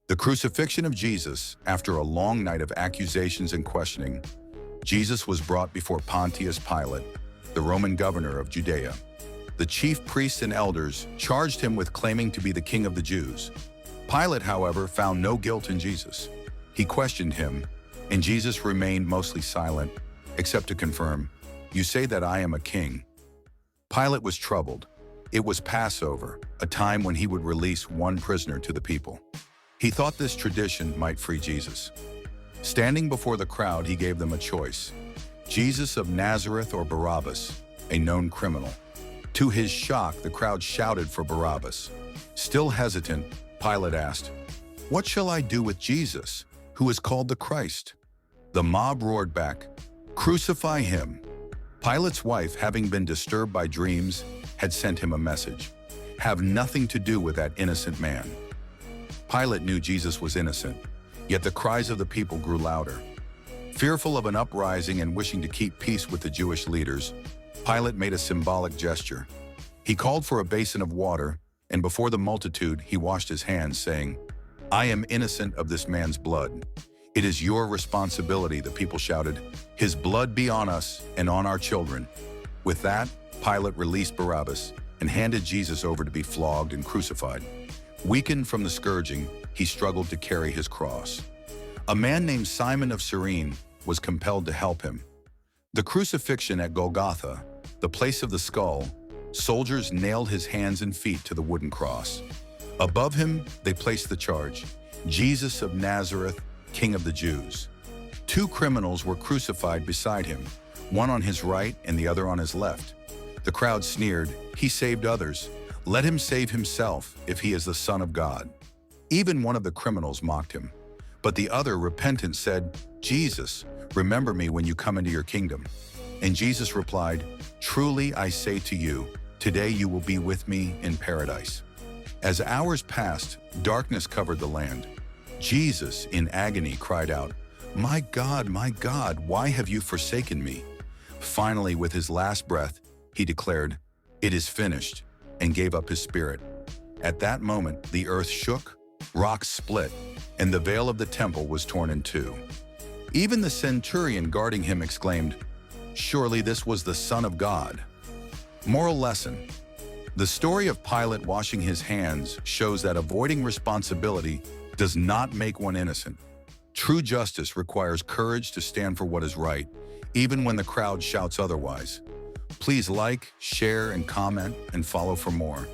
The crucifixion of Jesus. After a long night of accusations and questioning, Jesus was brought before Pontius Pilate, the Roman governor of Judea. The chief priests and elders charged him with claiming to be the king of the Jews. Pilate, however, found no guilt in Jesus. He questioned him, and Jesus remained mostly silent, except to confirm, "You say that I am a king." Pilate was troubled. It was Passover, a time when he would release one prisoner to the people. He thought this tradition might free Jesus. Standing before the crowd, he gave them a choice: Jesus of Nazareth or Barabbas, a known criminal. To his shock, the crowd shouted for Barabbas. Still hesitant, Pilate asked, "What shall I do with Jesus, who is called the Christ?" The mob roared back, "Crucify him." Pilate's wife, having been disturbed by dreams, had sent him a message: "Have nothing to do with that innocent man." Pilate knew Jesus was innocent, yet the cries of the people grew louder. Fearful of an uprising and wishing to keep peace with the Jewish leaders, Pilate made a symbolic gesture. He called for a basin of water, and before the multitude he washed his hands, saying, "I am innocent of this man's blood." "It is your responsibility," the people shouted. "His blood be on us and on our children." With that, Pilate released Barabbas and handed Jesus over to be flogged and crucified. Weakened from the scourging, he struggled to carry his cross. A man named Simon of Cyrene was compelled to help him. The crucifixion at Golgotha, the place of the skull, soldiers nailed his hands and feet to the wooden cross. Above him, they placed the charge: Jesus of Nazareth, King of the Jews. Two criminals were crucified beside him, one on his right and the other on his left. The crowd sneered, "He saved others. Let him save himself if he is the Son of God." Even one of the criminals mocked him. But the other, repentant, said, "Jesus, remember me when you come into your kingdom." And Jesus replied, "Truly I say to you, today you will be with me in paradise." As hours passed, darkness covered the land. Jesus, in agony, cried out, my God, why have you forsaken me?" Finally, with his last breath, he declared, "It is finished," and gave up his spirit. At that moment, the earth shook, rocks split, and the veil of the temple was torn in two. Even the centurion guarding him exclaimed, "Surely this was the Son of God." Moral lesson: the story of Pilate washing his hands shows that avoiding responsibility does not make one innocent. True justice requires courage to stand for what is right, even when the crowd shouts otherwise. Please like, share, and comment, and follow for more.